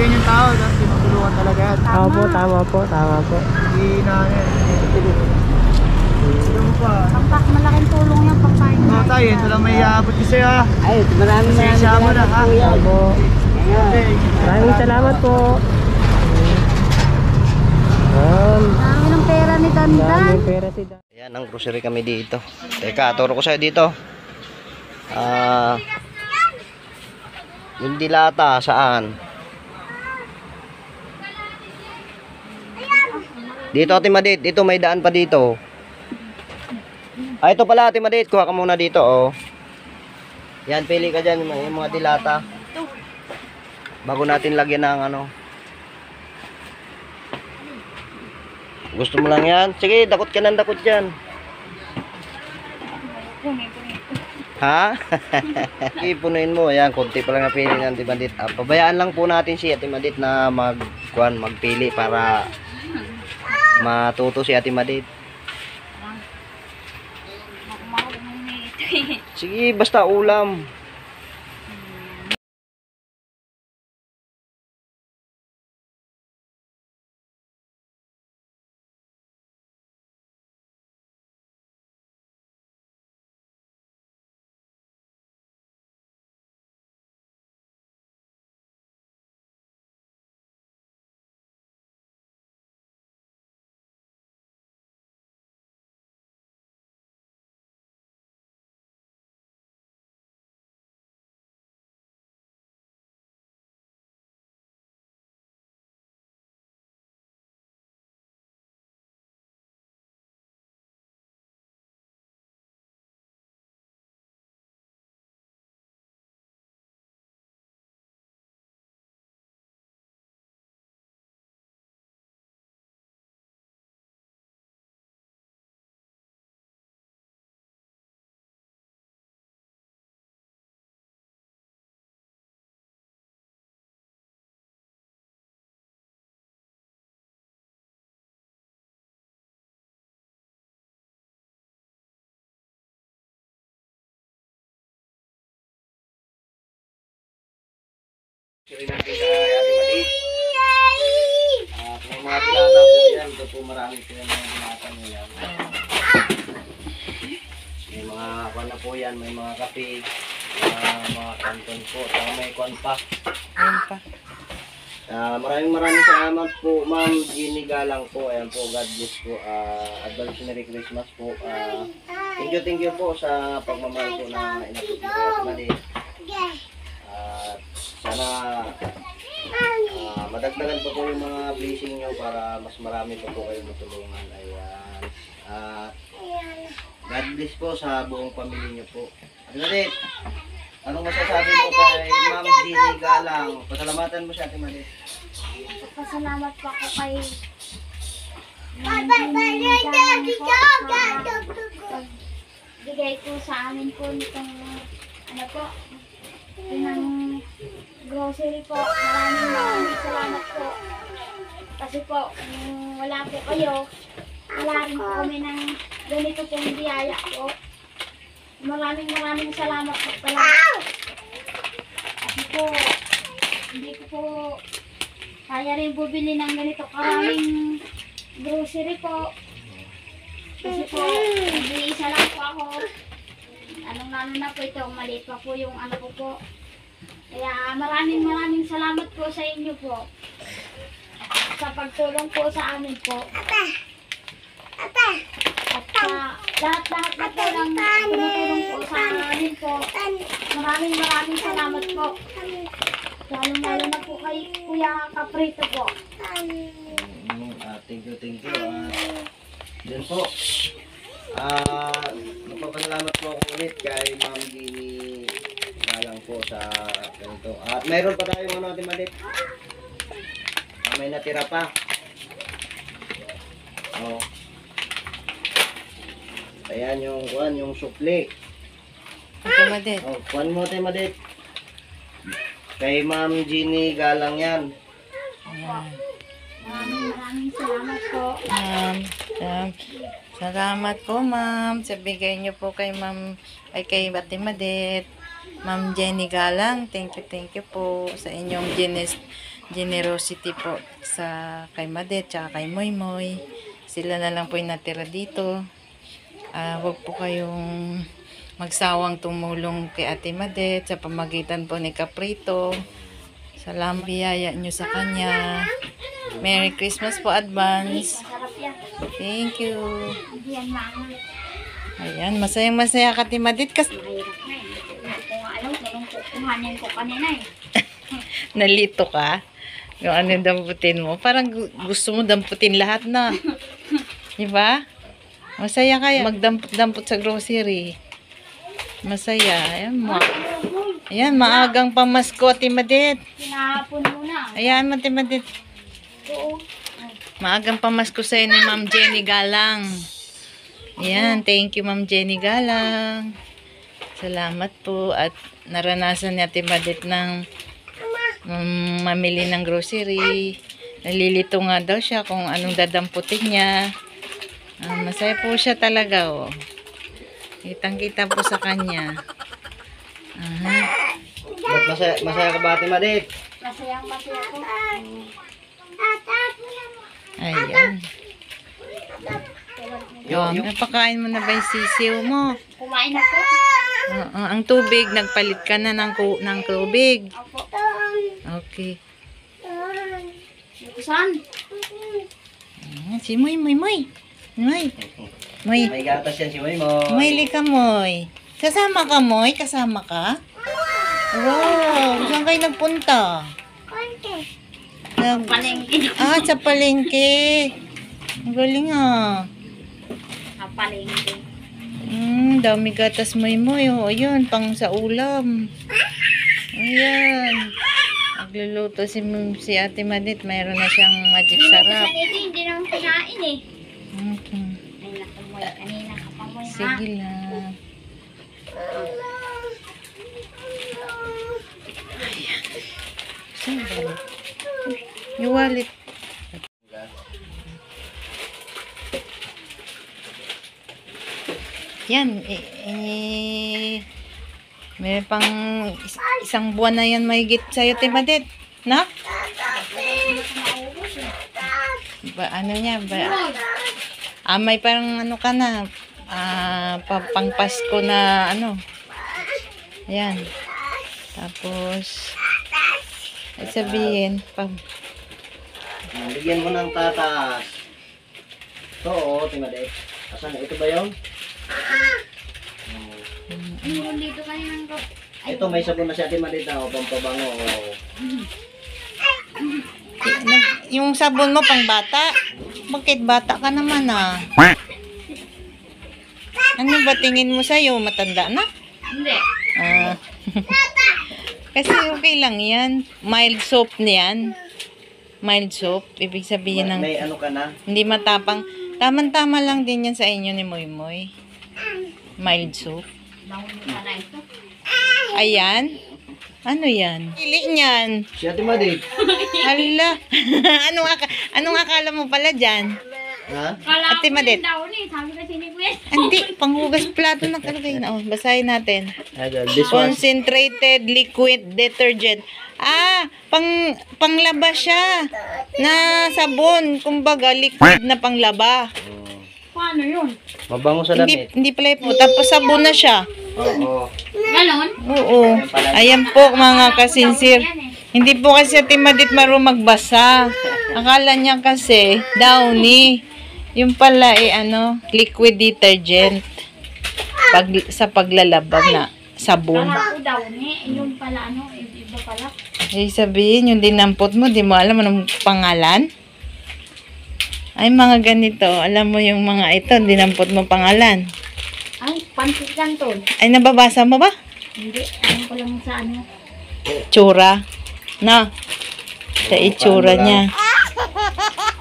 ganyang tao, dapat tinutulungan talaga yan. Opo, tama po, tama po. Hindi na Sino mo pa? Pampak, malaking tulong yung pagpain. Oo tayo, ito lang may iabot ko sa'yo ha. Ay, maraming Pasensya mo na ha. Opo. Maraming salamat po. Dami ng pera ni Dandan. Maraming pera si Dan. Ayan, ang grocery kami dito. Teka, turo ko sa'yo dito. Yung dilata, saan? Dito, Ate Madit. Dito, may daan pa dito. Ito pala, Ate Madit. Kuha ka muna dito, oh. Yan, pili ka dyan. Yung mga dilata. Bago natin lagyan ng ano. Gusto mo lang yan? Sige, dakot ka ng dakot dyan. Ha? Ipunuin mo. Ayan, konti pa lang napili ng Ate Madit. Pabayaan lang po natin si Ate Madit na magpili para matuto si Ate Madit. Sige, basta ulam. Kung mga dilata po yan, ito po marami po yan mga dilata nyo yan. May mga kwan na po yan, may mga kape, mga kanton po, saka may kwan pa. Maraming salamat po, Ma'am Jenny Galang po. Ayan po, God bless po. Advance Merry Christmas po. Thank you po sa pagmamahal po na inapit mo kayo Madit. Sana madagdagan pa po yung mga blessing nyo para mas marami pa po kayo matulungan. Ayan. God bless po sa buong pamilya nyo po. Madit, anong masasabi mo kay Ma'am Jenny Galang? Pasalamatan mo siya, Ate Madit. Pasalamat po ako kay bigay ko sa amin po nitong ano po, ng grocery po. Maraming salamat po. Kasi po, wala po kayo, wala rin po kami ng ganito pong biyaya po. Maraming salamat po pala. Kasi po, hindi ko po kaya rin bumili ng ganito karaming grocery po. Kasi po, isa lang po ako. Anong na po ito, maliit pa po yung ano ko po. Kaya maraming salamat po sa inyo po. Sa pagtulong po sa amin po. At lahat na po ng tumutulong po sa amin po. Maraming salamat po. Lalo na po kay Kuya Caprito po. Thank you. Yan po. Magpapasalamat po ako ulit kay Ma'am Jenny Galang po sa ganito. At mayroon pa tayong ano, Ate Madit. May natira pa. Oh. Ayan yung supli. Ate Madit. Oh, kuhan mo, Ate Madit. Kay Ma'am Jenny Galang yan. Maraming salamat po. Salamat po, ma'am. Sa bigay niyo po kay ma'am, ay kay Ate Madit. Ma'am Jenny Galang, thank you po sa inyong generosity po sa kay Madet tsaka kay Moy Moy. Sila na lang po yung natira dito. Huwag po kayong magsawang tumulong kay Ate Madet sa pamagitan po ni Caprito. Salamat biyaya nyo sa kanya. Merry Christmas po advance. Sarap yan. Thank you. Hindi yan maangat. Ayan, masayang masaya ka, Ate Madet. Mahirap na eh. Hindi ko nga alam kung kukuhanin ko kanina eh. Nalito ka. Yung ano yung damputin mo. Parang gusto mo damputin lahat na. Diba? Masaya kaya. Magdampot-dampot sa grocery. Masaya. Ayan, maagang pamasko, Ate Madet. Pinahapon muna. Ayan, Ate Madet. Oo. Maagang pamasko sa'yo ni Ma'am Jenny Galang. Ayan, thank you Ma'am Jenny Galang. Salamat po. At naranasan ni Ate Madet ng mamili ng grocery. Nalilito nga daw siya kung anong dadamputin niya. Masaya po siya talaga, oh. Kitang-kita po sa kanya. Ba't masaya ka ba, Ate Madet? Masayang masaya ko. Ayan. Napakain mo na ba yung sisiw mo? Kumain ako. Ang tubig, nagpalit ka na ng tubig. Opo. Okay. Saan? Si Moy. Moy. May gatas yan si Moy Moy. Moy, lika Moy. Kasama ka, Moy? Kasama ka? Wow, saan kayo nagpunta? Palengke. Sa palengke. Ang galing Palengke. Dami gatas Moy. Oh, ayun, pang sa ulam. Ayan. Nagluluto si Ate Madet. Mayroon na siyang magic sarap. Hindi naman kinain eh. Okay. Ay, nakamoy. Kanina ka pa moy ha. Sige lang. Ayan. Saan ba? Yung wallet. Yan. May pang isang buwan na yan mahigit sa'yo, Ate Madet. Na? Ano niya? May parang ano ka na. Pang Pasko na ano. Ayan. Tapos, ay sabihin, Bigyan mo ng tatas. Ito, oh, Ate Madet. Asan? Ito ba yun? Meron dito kayo ng kap. Ito, may sabon na si Ate Madet na, pampabango. Oh. yung sabon mo pang bata. Bakit bata ka naman Ano ba tingin mo sa'yo? Matanda na? Hindi. Kasi okay lang yan. Mild soap niyan. Mild soap. Ibig sabihin ng May ano ka na? hindi matapang. Taman-tama lang din yan sa inyo ni Moy Moy. Mild soap. Bawal mo na ito. Ayan. Ano yan? Pili niyan. Si Ate Madet. Hala. anong akala mo pala dyan? Ha? Kala Ate ko Madet. yung daw ni. Sabi kasi ni Kuya. Hindi. Panghugas plato na kalagay na. Basahin natin. This one. Concentrated liquid detergent. Panglaba siya. Na sabon. Kumbaga, liquid na panglaba. Paano yun? Mabango sa damit. Hindi pala po. Tapos sabon na siya. Oo. Ganon? Oo. Ayan po mga kasinsir. Hindi po kasi Ate Madet marunong magbasa. Akala niya kasi downy. Yung pala liquid detergent. Sa paglalaba na sabon. Kala ko daw ni. Yung pala iba pala. Sabihin, yung dinampot mo, di mo alam anong pangalan? Ay, mga ganito. Alam mo yung mga ito, dinampot mo pangalan. Ay, pansit canton. Ay, nababasa mo ba? Hindi. Alam ko lang sa ano. Tsura. Na. Sa itsura niya.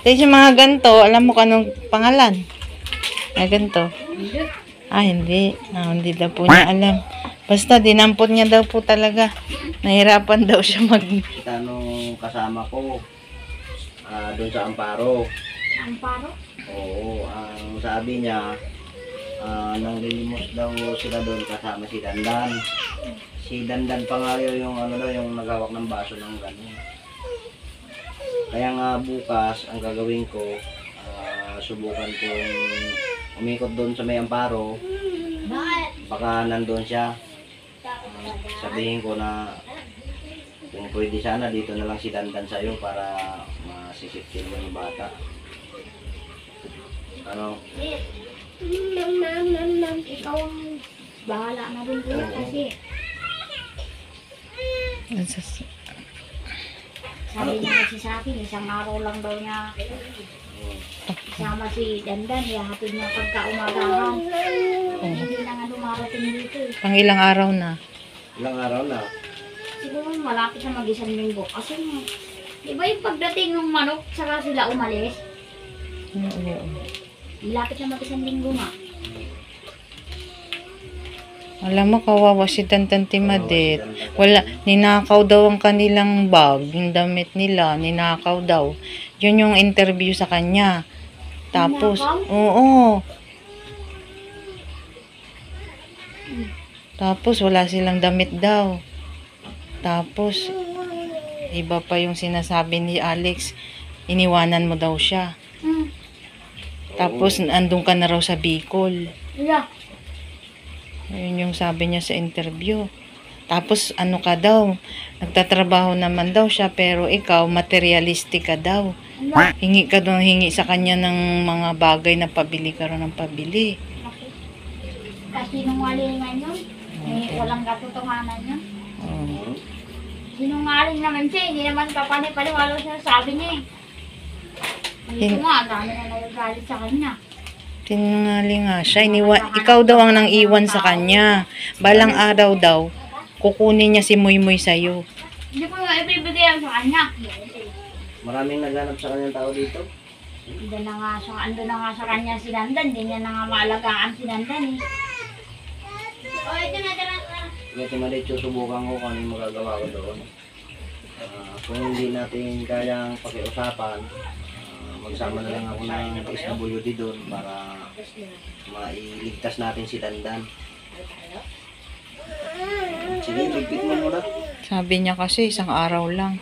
Kasi yung mga ganito, alam mo kung anong pangalan? Ganito. Hindi. Hindi. Hindi daw po niya alam. Basta, dinampot niya daw po talaga. Nahirapan daw siya Kita nung kasama ko. Doon sa Amparo. Amparo? Oo. Ang sabi niya, nanglilimos daw sila doon kasama si Dandan. Si Dandan pa nga yung yung naghawak ng baso ng gano'n. Kaya nga bukas, ang gagawin ko, subukan kong umikot doon sa may Amparo. Baka nandun siya. Sabihin ko na kung pwede sana dito na lang si Dandan sa'yo para masisipin mo yung bata. Ano? Ikaw ang bahala na rin po kasi sabi niya kasi sa akin, isang araw lang daw niya kasama si Dandan, ihahatid niya pagka-umagahan. Hindi na nga dumarating dito eh. Pang ilang araw na. Ilang araw na? Siguro malapit na mag-isang linggo. Kasi di ba yung pagdating ng manok, saka sila umalis? Oo. Malapit na mag-isang linggo nga. Alam mo, kawawa si Dandan Timadit. Wala, ninakaw daw ang kanilang bag, yung damit nila, ninakaw daw. Yun yung interview sa kanya. Tapos, oo. Tapos, wala silang damit daw. Tapos, iba pa yung sinasabi ni Alex, iniwanan mo daw siya. Tapos, andun ka na raw sa Bicol. Yeah. Yun yung sabi niya sa interview. Tapos, ano ka daw, nagtatrabaho naman daw siya, pero ikaw, materialistic ka daw. Hingi ka daw, hingi sa kanya ng mga bagay na pabili ka raw ng pabili. Kasi sinungalingan yun. Walang katotohanan yun. Oh. Sinungaling naman siya, hindi naman kapani-paniwala siya sabi niya eh. Ito nga, dami na nagagalit sa kanya. Tinangali nga siya. Ikaw daw ang nang iwan sa kanya. Balang araw daw, kukunin niya si Moymoy sa'yo. Hindi ko nga ibibigay sa kanya. Maraming naghanap sa kanyang tao dito. Ando na nga sa kanya si Dandan. Hindi niya na nga maalagaan si Dandan eh. O, ito na. Ito malit, susubukan ko kung ano yung magagawa ko doon. Kung hindi natin kayang pakiusapan, magsama na lang ako ng SWD doon para mailigtas natin si Dandan. Sige, ligpit mo muna. Sabi niya kasi isang araw lang.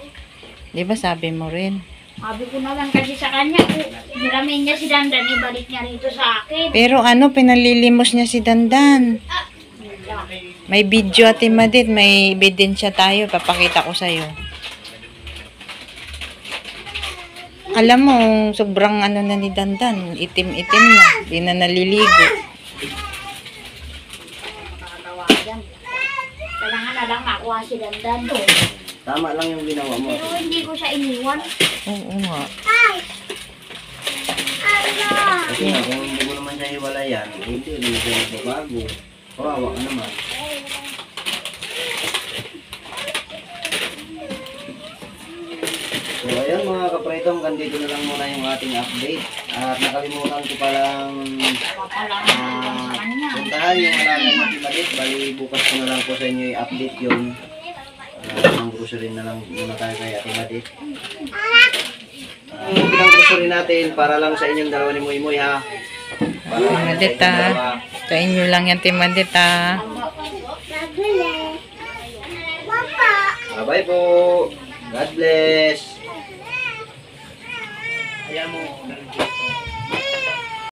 Di ba sabi mo rin? Sabi ko na lang kasi sa kanya, hiramin niya si Dandan, ibalik niya rito sa akin. Pero ano, pinalilimos niya si Dandan. May video Ate Madit, may ebidensya tayo. Papakita ko sa'yo. Alam mo, sobrang ano na ni Dandan. Itim-itim na. Di na naliligo. Makakatawagan. Kailangan na lang makuha si Dandan. Tama lang yung ginawa mo. Pero hindi ko siya iniwan. Oo nga. Kasi nga, kung hindi mo naman siya hiwalayan, hindi naman siya nagbabago. Kawawa ka naman. So ayan mga kaprito, hanggang dito na lang muna yung ating update. At nakalimutan ko palang Papalangan sa kanya. puntahan yung alaga ng Timadit. Bali bukas ko na lang po sa inyo i-update yun. Ang grocery na lang muna tayo kay Ate Madit. Bilang grocery natin para lang sa inyong dalawa ni Moy Moy ha. Para lang sa Madit inyong dalawa. Sa inyo lang yan, Ate Madit Bye-bye po. God bless. Ayan mo.